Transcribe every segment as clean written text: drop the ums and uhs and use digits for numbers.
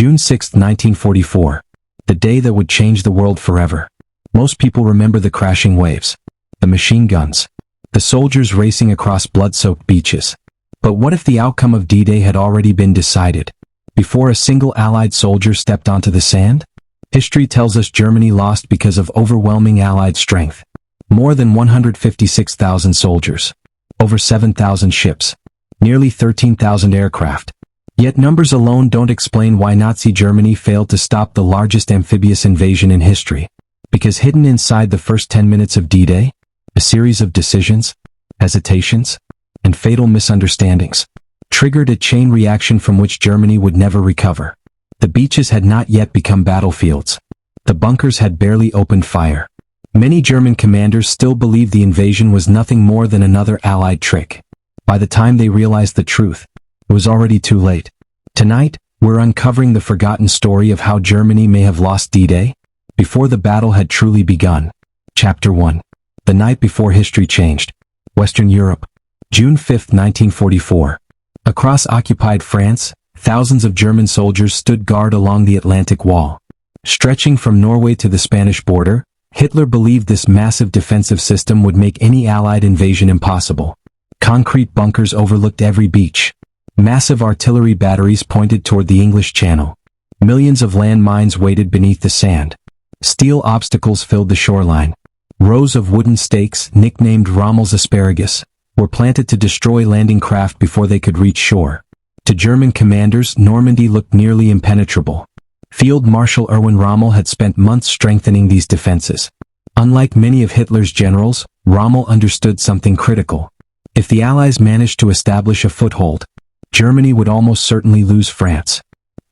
June 6, 1944. The day that would change the world forever. Most people remember the crashing waves, the machine guns, the soldiers racing across blood-soaked beaches. But what if the outcome of D-Day had already been decided, before a single Allied soldier stepped onto the sand? History tells us Germany lost because of overwhelming Allied strength. More than 156,000 soldiers, over 7,000 ships, nearly 13,000 aircraft. Yet numbers alone don't explain why Nazi Germany failed to stop the largest amphibious invasion in history. Because hidden inside the first 10 minutes of D-Day, a series of decisions, hesitations, and fatal misunderstandings triggered a chain reaction from which Germany would never recover. The beaches had not yet become battlefields. The bunkers had barely opened fire. Many German commanders still believed the invasion was nothing more than another Allied trick. By the time they realized the truth, it was already too late. Tonight, we're uncovering the forgotten story of how Germany may have lost D-Day before the battle had truly begun. Chapter 1. The night before history changed. Western Europe. June 5, 1944. Across occupied France, thousands of German soldiers stood guard along the Atlantic Wall. Stretching from Norway to the Spanish border, Hitler believed this massive defensive system would make any Allied invasion impossible. Concrete bunkers overlooked every beach. Massive artillery batteries pointed toward the English Channel. Millions of land mines waited beneath the sand. Steel obstacles filled the shoreline. Rows of wooden stakes, nicknamed Rommel's asparagus, were planted to destroy landing craft before they could reach shore. To German commanders, Normandy looked nearly impenetrable. Field Marshal Erwin Rommel had spent months strengthening these defenses. Unlike many of Hitler's generals, Rommel understood something critical. If the Allies managed to establish a foothold, Germany would almost certainly lose France.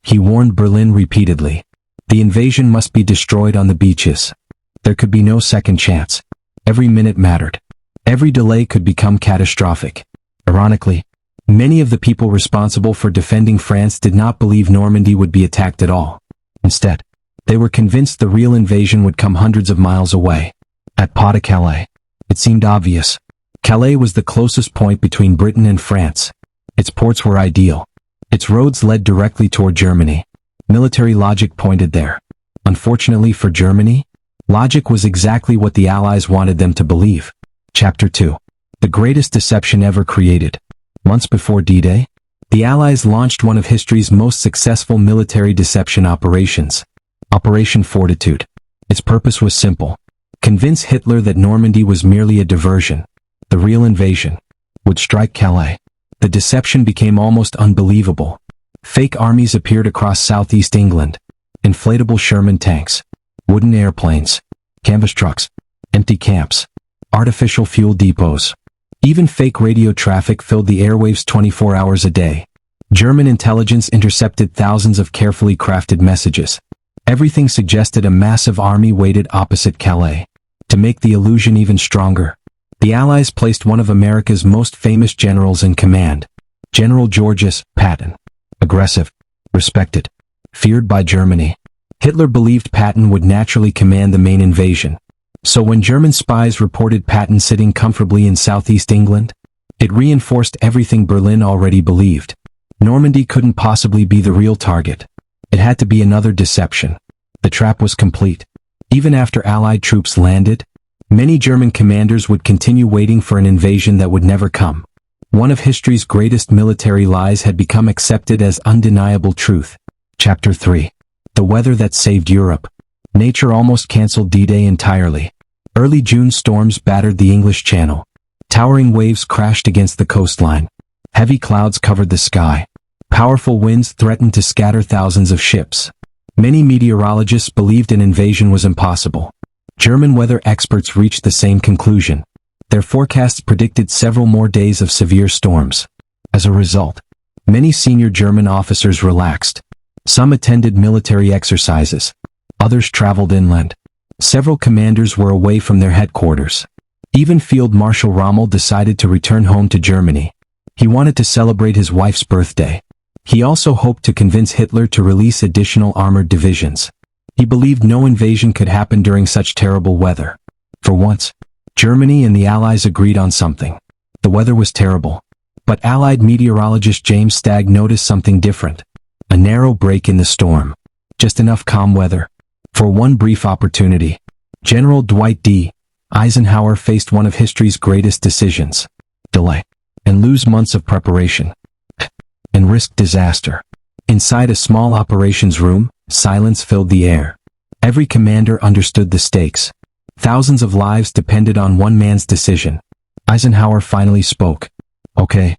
He warned Berlin repeatedly. The invasion must be destroyed on the beaches. There could be no second chance. Every minute mattered. Every delay could become catastrophic. Ironically, many of the people responsible for defending France did not believe Normandy would be attacked at all. Instead, they were convinced the real invasion would come hundreds of miles away. At Pas-de-Calais, it seemed obvious. Calais was the closest point between Britain and France. Its ports were ideal. Its roads led directly toward Germany. Military logic pointed there. Unfortunately for Germany, logic was exactly what the Allies wanted them to believe. Chapter 2. The greatest deception ever created. Months before D-Day, the Allies launched one of history's most successful military deception operations. Operation Fortitude. Its purpose was simple. Convince Hitler that Normandy was merely a diversion. The real invasion would strike Calais. The deception became almost unbelievable. Fake armies appeared across southeast England. Inflatable Sherman tanks, wooden airplanes, canvas trucks, empty camps, artificial fuel depots. Even fake radio traffic filled the airwaves 24 hours a day. German intelligence intercepted thousands of carefully crafted messages. Everything suggested a massive army waited opposite Calais. To make the illusion even stronger, the Allies placed one of America's most famous generals in command, General Georges Patton. Aggressive, respected, feared by Germany. Hitler believed Patton would naturally command the main invasion. So when German spies reported Patton sitting comfortably in southeast England, it reinforced everything Berlin already believed. Normandy couldn't possibly be the real target. It had to be another deception. The trap was complete. Even after Allied troops landed, many German commanders would continue waiting for an invasion that would never come. One of history's greatest military lies had become accepted as undeniable truth. Chapter 3. The weather that saved Europe. Nature almost canceled D-Day entirely. Early June storms battered the English Channel. Towering waves crashed against the coastline. Heavy clouds covered the sky. Powerful winds threatened to scatter thousands of ships. Many meteorologists believed an invasion was impossible. German weather experts reached the same conclusion. Their forecasts predicted several more days of severe storms. As a result, many senior German officers relaxed. Some attended military exercises. Others traveled inland. Several commanders were away from their headquarters. Even Field Marshal Rommel decided to return home to Germany. He wanted to celebrate his wife's birthday. He also hoped to convince Hitler to release additional armored divisions. He believed no invasion could happen during such terrible weather. For once, Germany and the Allies agreed on something. The weather was terrible. But Allied meteorologist James Stagg noticed something different. A narrow break in the storm. Just enough calm weather. For one brief opportunity. General Dwight D. Eisenhower faced one of history's greatest decisions. Delay. And lose months of preparation. And risk disaster. Inside a small operations room, silence filled the air. Every commander understood the stakes. Thousands of lives depended on one man's decision. Eisenhower finally spoke. Okay.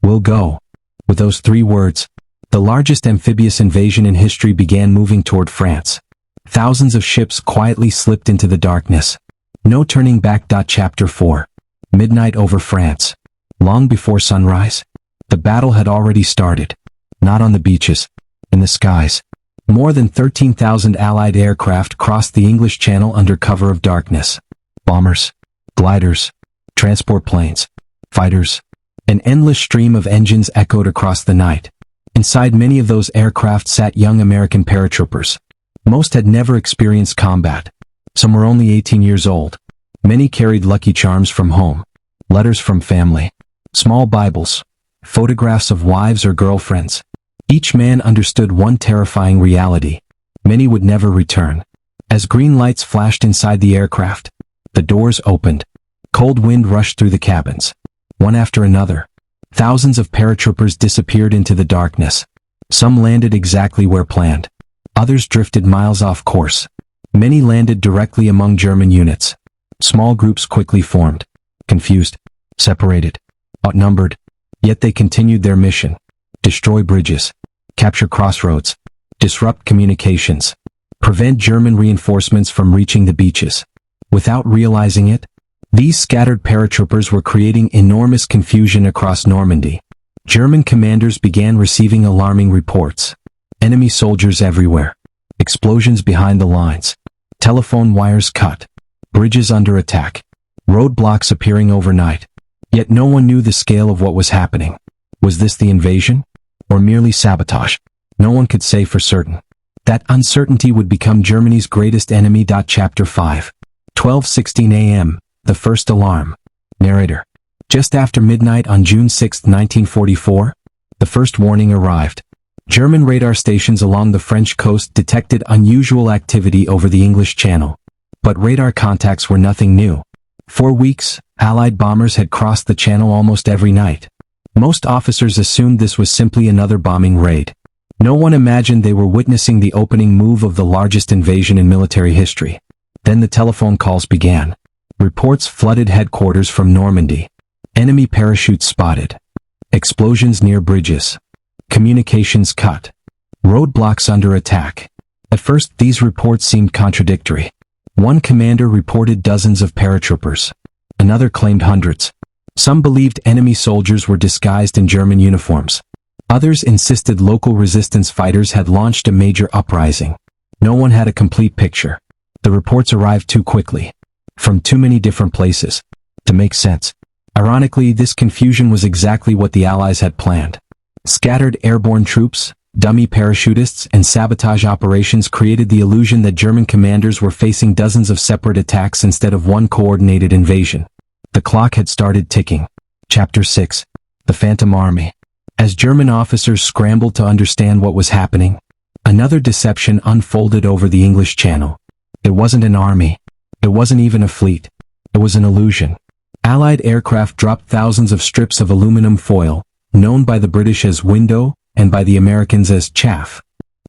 We'll go. With those 3 words, the largest amphibious invasion in history began moving toward France. Thousands of ships quietly slipped into the darkness. No turning back. Chapter 4. Midnight over France. Long before sunrise, the battle had already started. Not on the beaches, in the skies. More than 13,000 Allied aircraft crossed the English Channel under cover of darkness. Bombers, gliders, transport planes, fighters. An endless stream of engines echoed across the night. Inside many of those aircraft sat young American paratroopers. Most had never experienced combat. Some were only 18 years old. Many carried Lucky Charms from home, letters from family, small Bibles, photographs of wives or girlfriends. Each man understood one terrifying reality. Many would never return. As green lights flashed inside the aircraft, the doors opened. Cold wind rushed through the cabins. One after another, thousands of paratroopers disappeared into the darkness. Some landed exactly where planned. Others drifted miles off course. Many landed directly among German units. Small groups quickly formed. Confused, separated, outnumbered. Yet they continued their mission. Destroy bridges, capture crossroads, disrupt communications, prevent German reinforcements from reaching the beaches. Without realizing it, these scattered paratroopers were creating enormous confusion across Normandy. German commanders began receiving alarming reports. Enemy soldiers everywhere. Explosions behind the lines. Telephone wires cut. Bridges under attack. Roadblocks appearing overnight. Yet no one knew the scale of what was happening. Was this the invasion? Or merely sabotage? No one could say for certain. That uncertainty would become Germany's greatest enemy. Chapter 5. 12:16 a.m. The first alarm. Narrator. Just after midnight on June 6, 1944, the first warning arrived. German radar stations along the French coast detected unusual activity over the English Channel. But radar contacts were nothing new. For weeks, Allied bombers had crossed the Channel almost every night. Most officers assumed this was simply another bombing raid. No one imagined they were witnessing the opening move of the largest invasion in military history. Then the telephone calls began. Reports flooded headquarters from Normandy. Enemy parachutes spotted. Explosions near bridges. Communications cut. Roadblocks under attack. At first, these reports seemed contradictory. One commander reported dozens of paratroopers. Another claimed hundreds. Some believed enemy soldiers were disguised in German uniforms. Others insisted local resistance fighters had launched a major uprising. No one had a complete picture. The reports arrived too quickly. From too many different places. To make sense. Ironically, this confusion was exactly what the Allies had planned. Scattered airborne troops, dummy parachutists, and sabotage operations created the illusion that German commanders were facing dozens of separate attacks instead of one coordinated invasion. The clock had started ticking. Chapter 6. The Phantom Army. As German officers scrambled to understand what was happening, another deception unfolded over the English Channel. It wasn't an army. It wasn't even a fleet. It was an illusion. Allied aircraft dropped thousands of strips of aluminum foil, known by the British as window, and by the Americans as chaff,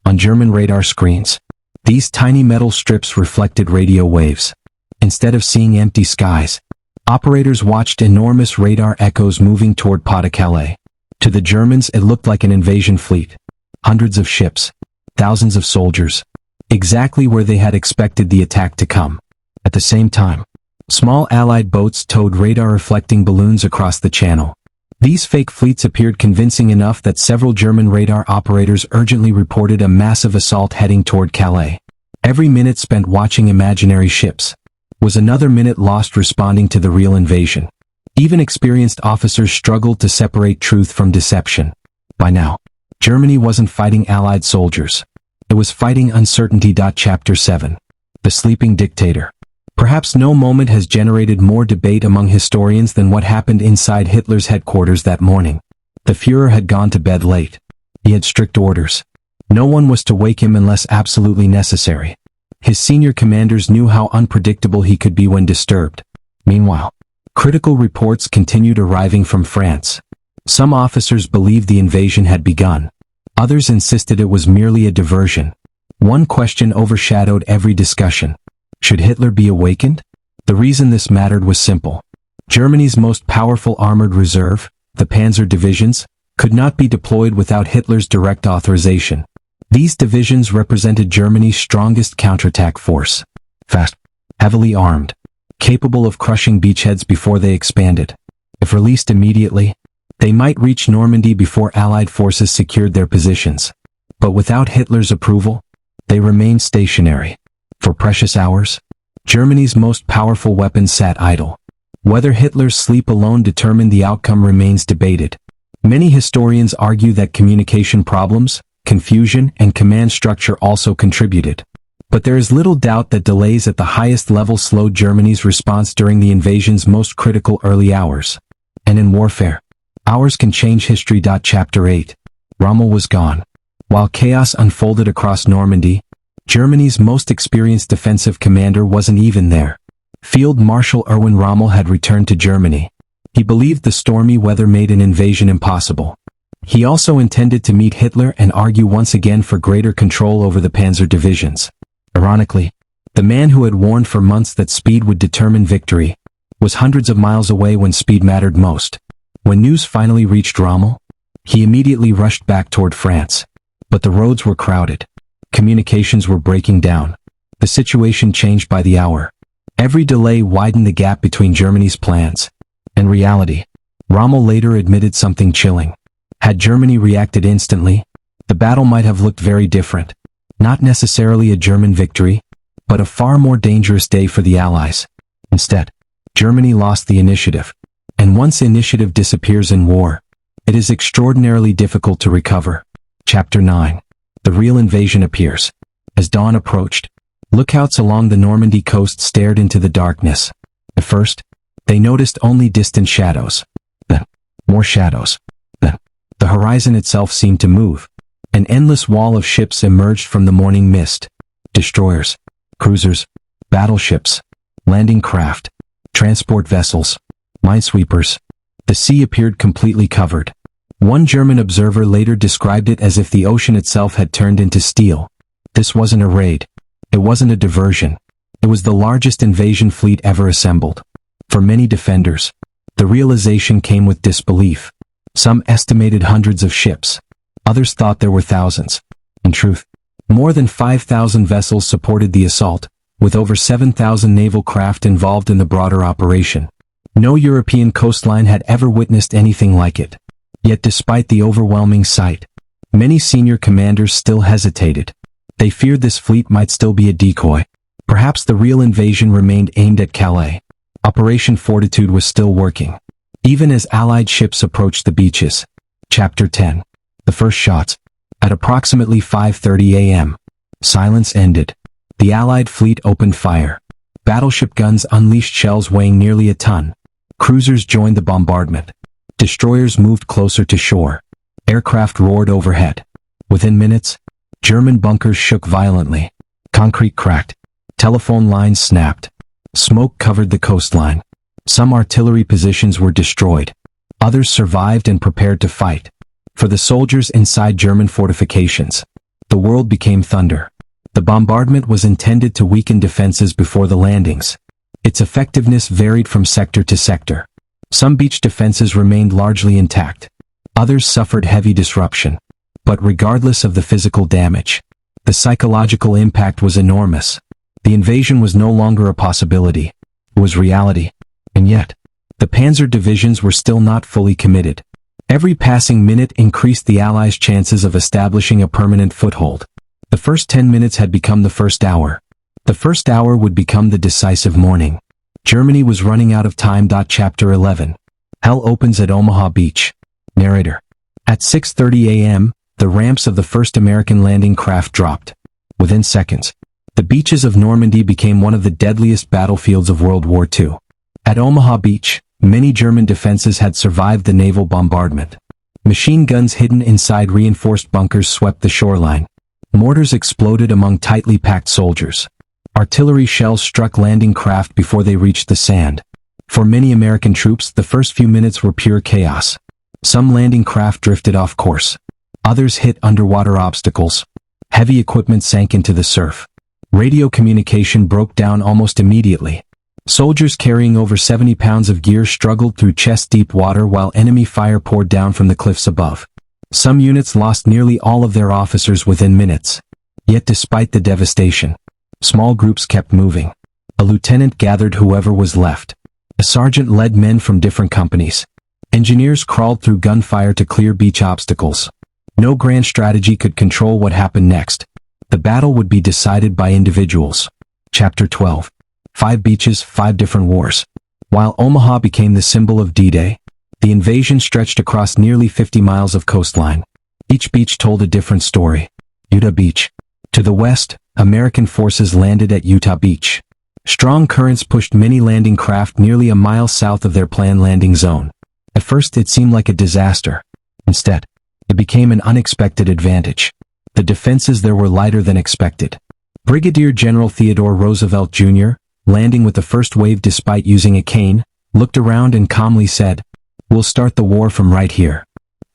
on German radar screens. These tiny metal strips reflected radio waves. Instead of seeing empty skies, operators watched enormous radar echoes moving toward Pas-de-Calais. To the Germans, it looked like an invasion fleet. Hundreds of ships, thousands of soldiers, exactly where they had expected the attack to come. At the same time, small Allied boats towed radar-reflecting balloons across the channel. These fake fleets appeared convincing enough that several German radar operators urgently reported a massive assault heading toward Calais. Every minute spent watching imaginary ships was another minute lost responding to the real invasion. Even experienced officers struggled to separate truth from deception. By now, Germany wasn't fighting Allied soldiers. It was fighting uncertainty. Chapter 7. The Sleeping Dictator. Perhaps no moment has generated more debate among historians than what happened inside Hitler's headquarters that morning. The Führer had gone to bed late. He had strict orders. No one was to wake him unless absolutely necessary. His senior commanders knew how unpredictable he could be when disturbed. Meanwhile, critical reports continued arriving from France. Some officers believed the invasion had begun. Others insisted it was merely a diversion. One question overshadowed every discussion. Should Hitler be awakened? The reason this mattered was simple. Germany's most powerful armored reserve, the Panzer divisions, could not be deployed without Hitler's direct authorization. These divisions represented Germany's strongest counterattack force. Fast, heavily armed, capable of crushing beachheads before they expanded. If released immediately, they might reach Normandy before Allied forces secured their positions. But without Hitler's approval, they remained stationary. For precious hours, Germany's most powerful weapons sat idle. Whether Hitler's sleep alone determined the outcome remains debated. Many historians argue that communication problems, confusion, and command structure also contributed. But there is little doubt that delays at the highest level slowed Germany's response during the invasion's most critical early hours. And in warfare, hours can change history. Chapter 8. Rommel was gone. While chaos unfolded across Normandy, Germany's most experienced defensive commander wasn't even there. Field Marshal Erwin Rommel had returned to Germany. He believed the stormy weather made an invasion impossible. He also intended to meet Hitler and argue once again for greater control over the Panzer divisions. Ironically, the man who had warned for months that speed would determine victory was hundreds of miles away when speed mattered most. When news finally reached Rommel, he immediately rushed back toward France. But the roads were crowded. Communications were breaking down. The situation changed by the hour. Every delay widened the gap between Germany's plans and reality. Rommel later admitted something chilling. Had Germany reacted instantly, the battle might have looked very different. Not necessarily a German victory, but a far more dangerous day for the Allies. Instead, Germany lost the initiative. And once initiative disappears in war, it is extraordinarily difficult to recover. Chapter 9. The real invasion appears. As dawn approached, lookouts along the Normandy coast stared into the darkness. At first, they noticed only distant shadows. Then, more shadows. Then, the horizon itself seemed to move. An endless wall of ships emerged from the morning mist. Destroyers, cruisers, battleships, landing craft, transport vessels, minesweepers. The sea appeared completely covered. One German observer later described it as if the ocean itself had turned into steel. This wasn't a raid. It wasn't a diversion. It was the largest invasion fleet ever assembled. For many defenders, the realization came with disbelief. Some estimated hundreds of ships. Others thought there were thousands. In truth, more than 5,000 vessels supported the assault, with over 7,000 naval craft involved in the broader operation. No European coastline had ever witnessed anything like it. Yet despite the overwhelming sight, many senior commanders still hesitated. They feared this fleet might still be a decoy. Perhaps the real invasion remained aimed at Calais. Operation Fortitude was still working, even as Allied ships approached the beaches. Chapter 10. The first shots. At approximately 5:30 a.m., silence ended. The Allied fleet opened fire. Battleship guns unleashed shells weighing nearly a ton. Cruisers joined the bombardment. Destroyers moved closer to shore. Aircraft roared overhead. Within minutes, German bunkers shook violently. Concrete cracked. Telephone lines snapped. Smoke covered the coastline. Some artillery positions were destroyed. Others survived and prepared to fight. For the soldiers inside German fortifications, the world became thunder. The bombardment was intended to weaken defenses before the landings. Its effectiveness varied from sector to sector. Some beach defenses remained largely intact. Others suffered heavy disruption. But regardless of the physical damage, the psychological impact was enormous. The invasion was no longer a possibility. It was reality. And yet, the Panzer divisions were still not fully committed. Every passing minute increased the Allies' chances of establishing a permanent foothold. The first 10 minutes had become the first hour. The first hour would become the decisive morning. Germany was running out of time. Chapter 11. Hell opens at Omaha Beach. Narrator. At 6:30 a.m., the ramps of the first American landing craft dropped. Within seconds, the beaches of Normandy became one of the deadliest battlefields of World War II. At Omaha Beach, many German defenses had survived the naval bombardment. Machine guns hidden inside reinforced bunkers swept the shoreline. Mortars exploded among tightly packed soldiers. Artillery shells struck landing craft before they reached the sand. For many American troops, the first few minutes were pure chaos. Some landing craft drifted off course. Others hit underwater obstacles. Heavy equipment sank into the surf. Radio communication broke down almost immediately. Soldiers carrying over 70 pounds of gear struggled through chest-deep water while enemy fire poured down from the cliffs above. Some units lost nearly all of their officers within minutes. Yet despite the devastation, small groups kept moving. A lieutenant gathered whoever was left. A sergeant led men from different companies. Engineers crawled through gunfire to clear beach obstacles. No grand strategy could control what happened next. The battle would be decided by individuals. Chapter 12. 5 beaches, 5 different wars. While Omaha became the symbol of D-Day, the invasion stretched across nearly 50 miles of coastline. Each beach told a different story. Utah Beach. To the west, American forces landed at Utah Beach. Strong currents pushed many landing craft nearly a mile south of their planned landing zone. At first it seemed like a disaster. Instead, it became an unexpected advantage. The defenses there were lighter than expected. Brigadier General Theodore Roosevelt Jr., landing with the first wave despite using a cane, looked around and calmly said, "We'll start the war from right here."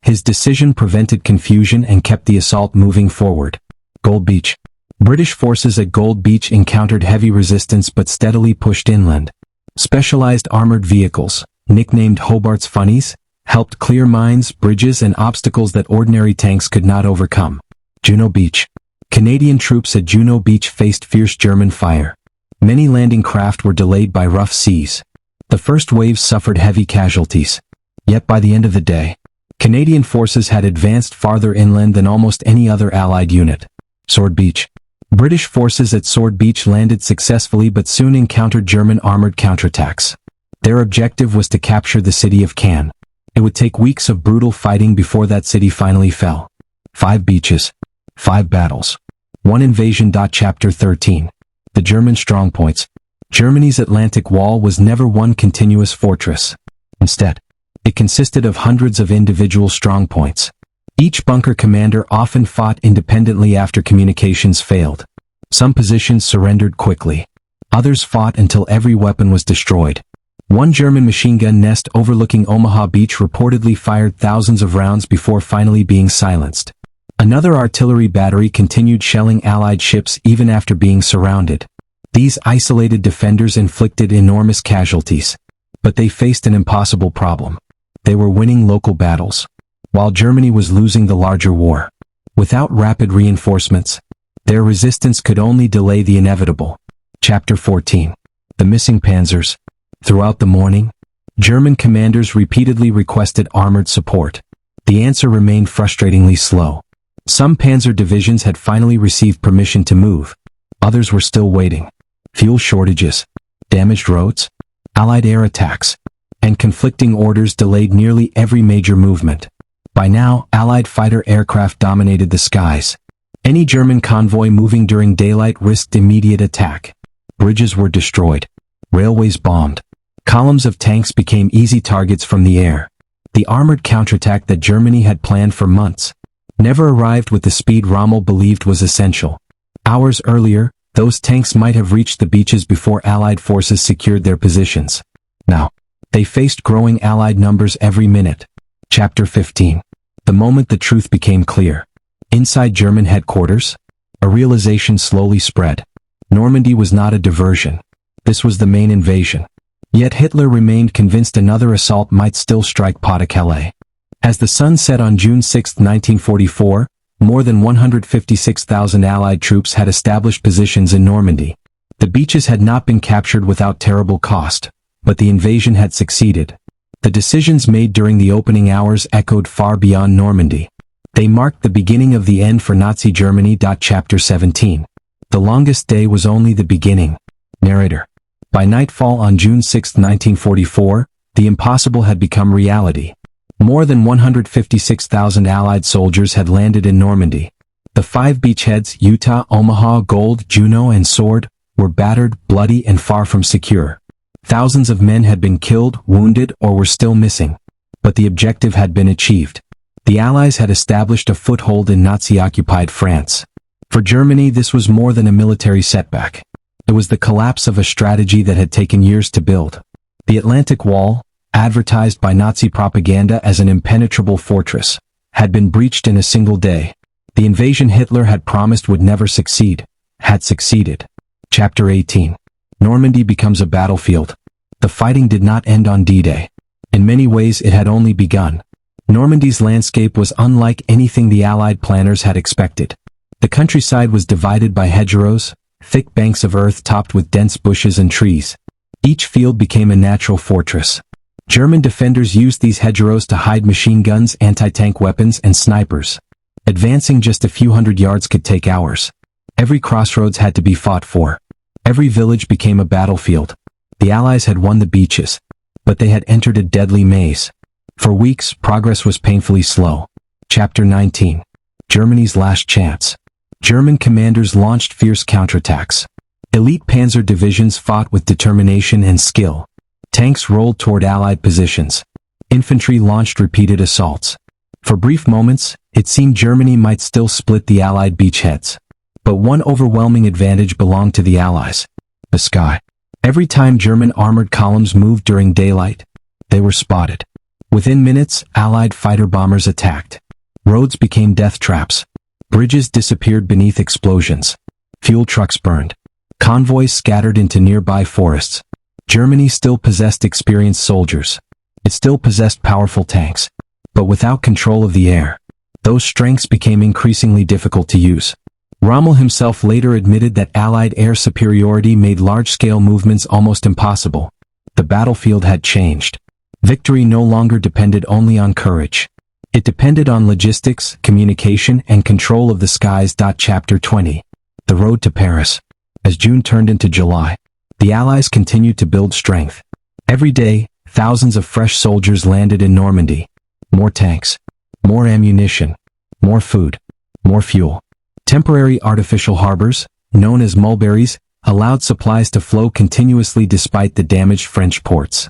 His decision prevented confusion and kept the assault moving forward. Gold Beach. British forces at Gold Beach encountered heavy resistance but steadily pushed inland. Specialized armored vehicles, nicknamed Hobart's Funnies, helped clear mines, bridges, and obstacles that ordinary tanks could not overcome. Juno Beach. Canadian troops at Juno Beach faced fierce German fire. Many landing craft were delayed by rough seas. The first waves suffered heavy casualties. Yet by the end of the day, Canadian forces had advanced farther inland than almost any other Allied unit. Sword Beach. British forces at Sword Beach landed successfully but soon encountered German armored counterattacks. Their objective was to capture the city of Cannes. It would take weeks of brutal fighting before that city finally fell. 5 beaches. 5 battles. 1 invasion. Chapter 13. The German strongpoints. Germany's Atlantic Wall was never one continuous fortress. Instead, it consisted of hundreds of individual strongpoints. Each bunker commander often fought independently after communications failed. Some positions surrendered quickly. Others fought until every weapon was destroyed. One German machine gun nest overlooking Omaha Beach reportedly fired thousands of rounds before finally being silenced. Another artillery battery continued shelling Allied ships even after being surrounded. These isolated defenders inflicted enormous casualties. But they faced an impossible problem. They were winning local battles, while Germany was losing the larger war. Without rapid reinforcements, their resistance could only delay the inevitable. Chapter 14. The missing Panzers. Throughout the morning, German commanders repeatedly requested armored support. The answer remained frustratingly slow. Some Panzer divisions had finally received permission to move. Others were still waiting. Fuel shortages, damaged roads, Allied air attacks, and conflicting orders delayed nearly every major movement. By now, Allied fighter aircraft dominated the skies. Any German convoy moving during daylight risked immediate attack. Bridges were destroyed. Railways bombed. Columns of tanks became easy targets from the air. The armored counterattack that Germany had planned for months never arrived with the speed Rommel believed was essential. Hours earlier, those tanks might have reached the beaches before Allied forces secured their positions. Now, they faced growing Allied numbers every minute. Chapter 15. The moment the truth became clear. Inside German headquarters, a realization slowly spread. Normandy was not a diversion. This was the main invasion. Yet Hitler remained convinced another assault might still strike Pas-de-Calais. As the sun set on June 6, 1944, more than 156,000 Allied troops had established positions in Normandy. The beaches had not been captured without terrible cost, but the invasion had succeeded. The decisions made during the opening hours echoed far beyond Normandy. They marked the beginning of the end for Nazi Germany. Chapter 17. The longest day was only the beginning. Narrator. By nightfall on June 6, 1944, the impossible had become reality. More than 156,000 Allied soldiers had landed in Normandy. The 5 beachheads, Utah, Omaha, Gold, Juno, and Sword, were battered, bloody, and far from secure. Thousands of men had been killed, wounded, or were still missing. But the objective had been achieved. The Allies had established a foothold in Nazi-occupied France. For Germany, this was more than a military setback. It was the collapse of a strategy that had taken years to build. The Atlantic Wall, advertised by Nazi propaganda as an impenetrable fortress, had been breached in a single day. The invasion Hitler had promised would never succeed, had succeeded. Chapter 18. Normandy becomes a battlefield. The fighting did not end on D-Day. In many ways it had only begun. Normandy's landscape was unlike anything the Allied planners had expected. The countryside was divided by hedgerows, thick banks of earth topped with dense bushes and trees. Each field became a natural fortress. German defenders used these hedgerows to hide machine guns, anti-tank weapons, and snipers. Advancing just a few hundred yards could take hours. Every crossroads had to be fought for. Every village became a battlefield. The Allies had won the beaches, but they had entered a deadly maze. For weeks, progress was painfully slow. Chapter 19. Germany's last chance. German commanders launched fierce counterattacks. Elite panzer divisions fought with determination and skill. Tanks rolled toward Allied positions. Infantry launched repeated assaults. For brief moments, it seemed Germany might still split the Allied beachheads. But one overwhelming advantage belonged to the Allies: the sky. Every time German armored columns moved during daylight, they were spotted. Within minutes, Allied fighter bombers attacked. Roads became death traps. Bridges disappeared beneath explosions. Fuel trucks burned. Convoys scattered into nearby forests. Germany still possessed experienced soldiers. It still possessed powerful tanks. But without control of the air, those strengths became increasingly difficult to use. Rommel himself later admitted that Allied air superiority made large-scale movements almost impossible. The battlefield had changed. Victory no longer depended only on courage. It depended on logistics, communication, and control of the skies. Chapter 20. The road to Paris. As June turned into July, the Allies continued to build strength. Every day, thousands of fresh soldiers landed in Normandy. More tanks, more ammunition, more food, more fuel. Temporary artificial harbors, known as mulberries, allowed supplies to flow continuously despite the damaged French ports.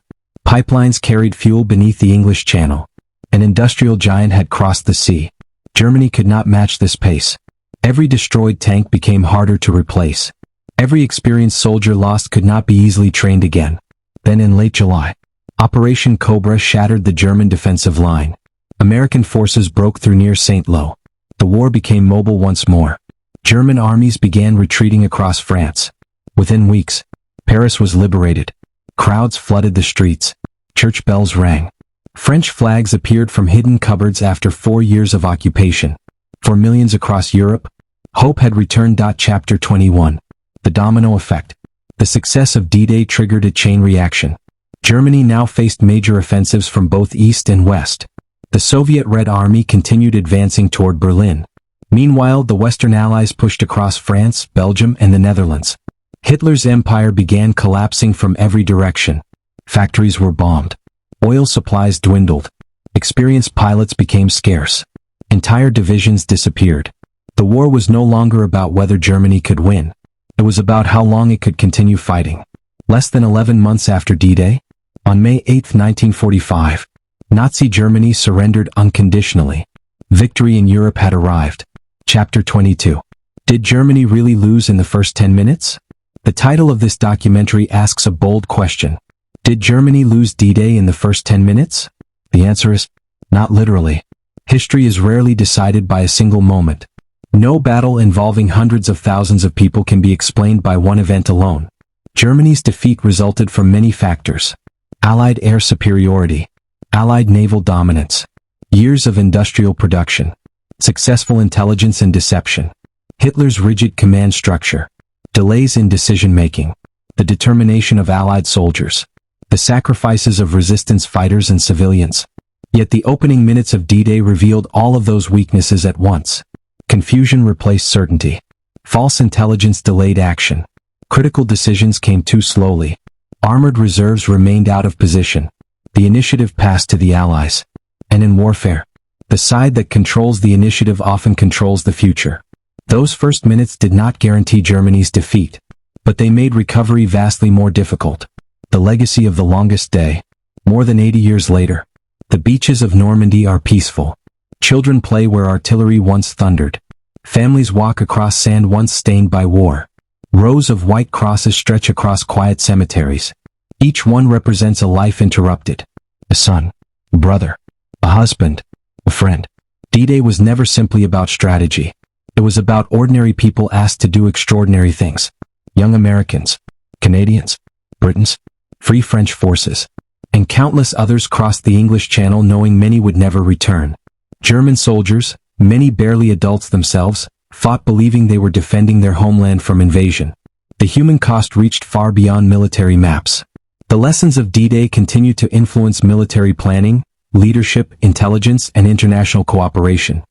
Pipelines carried fuel beneath the English Channel. An industrial giant had crossed the sea. Germany could not match this pace. Every destroyed tank became harder to replace. Every experienced soldier lost could not be easily trained again. Then in late July, Operation Cobra shattered the German defensive line. American forces broke through near St. Lo. The war became mobile once more. German armies began retreating across France. Within weeks, Paris was liberated. Crowds flooded the streets. Church bells rang. French flags appeared from hidden cupboards after 4 years of occupation. For millions across Europe, hope had returned. Chapter 21. The domino effect. The success of D-Day triggered a chain reaction. Germany now faced major offensives from both east and west. The Soviet Red Army continued advancing toward Berlin. Meanwhile, the Western Allies pushed across France, Belgium, and the Netherlands. Hitler's empire began collapsing from every direction. Factories were bombed. Oil supplies dwindled. Experienced pilots became scarce. Entire divisions disappeared. The war was no longer about whether Germany could win. It was about how long it could continue fighting. Less than 11 months after D-Day, on May 8, 1945, Nazi Germany surrendered unconditionally. Victory in Europe had arrived. Chapter 22. Did Germany really lose in the first 10 minutes? The title of this documentary asks a bold question. Did Germany lose D-Day in the first 10 minutes? The answer is, not literally. History is rarely decided by a single moment. No battle involving hundreds of thousands of people can be explained by one event alone. Germany's defeat resulted from many factors. Allied air superiority. Allied naval dominance. Years of industrial production. Successful intelligence and deception. Hitler's rigid command structure. Delays in decision-making. The determination of Allied soldiers. The sacrifices of resistance fighters and civilians. Yet the opening minutes of D-Day revealed all of those weaknesses at once. Confusion replaced certainty. False intelligence delayed action. Critical decisions came too slowly. Armored reserves remained out of position. The initiative passed to the Allies. And in warfare, the side that controls the initiative often controls the future. Those first minutes did not guarantee Germany's defeat, but they made recovery vastly more difficult. The legacy of the longest day. More than 80 years later, the beaches of Normandy are peaceful. Children play where artillery once thundered. Families walk across sand once stained by war. Rows of white crosses stretch across quiet cemeteries. Each one represents a life interrupted. A son, a brother, a husband, a friend. D-Day was never simply about strategy. It was about ordinary people asked to do extraordinary things. Young Americans, Canadians, Britons, Free French forces, and countless others crossed the English Channel knowing many would never return. German soldiers, many barely adults themselves, fought believing they were defending their homeland from invasion. The human cost reached far beyond military maps. The lessons of D-Day continue to influence military planning, leadership, intelligence, and international cooperation.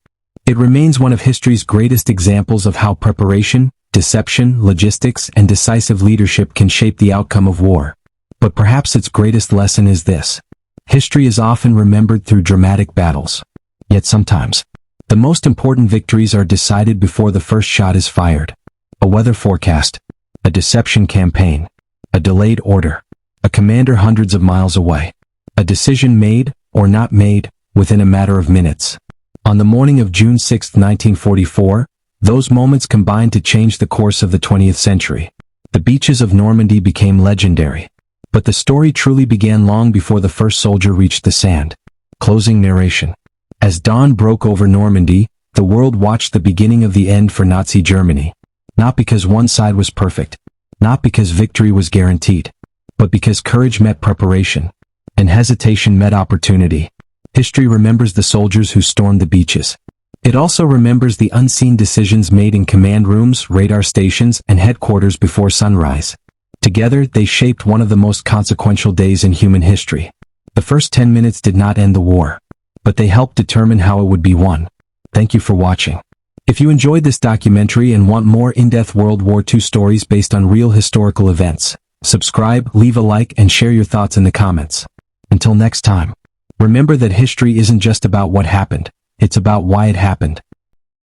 It remains one of history's greatest examples of how preparation, deception, logistics, and decisive leadership can shape the outcome of war. But perhaps its greatest lesson is this. History is often remembered through dramatic battles. Yet sometimes, the most important victories are decided before the first shot is fired. A weather forecast, a deception campaign, a delayed order, a commander hundreds of miles away, a decision made, or not made, within a matter of minutes. On the morning of June 6, 1944, those moments combined to change the course of the 20th century. The beaches of Normandy became legendary. But the story truly began long before the first soldier reached the sand. Closing narration. As dawn broke over Normandy, the world watched the beginning of the end for Nazi Germany. Not because one side was perfect, not because victory was guaranteed, but because courage met preparation, and hesitation met opportunity. History remembers the soldiers who stormed the beaches. It also remembers the unseen decisions made in command rooms, radar stations, and headquarters before sunrise. Together, they shaped one of the most consequential days in human history. The first 10 minutes did not end the war, but they helped determine how it would be won. Thank you for watching. If you enjoyed this documentary and want more in-depth World War II stories based on real historical events, subscribe, leave a like, and share your thoughts in the comments. Until next time, remember that history isn't just about what happened, it's about why it happened.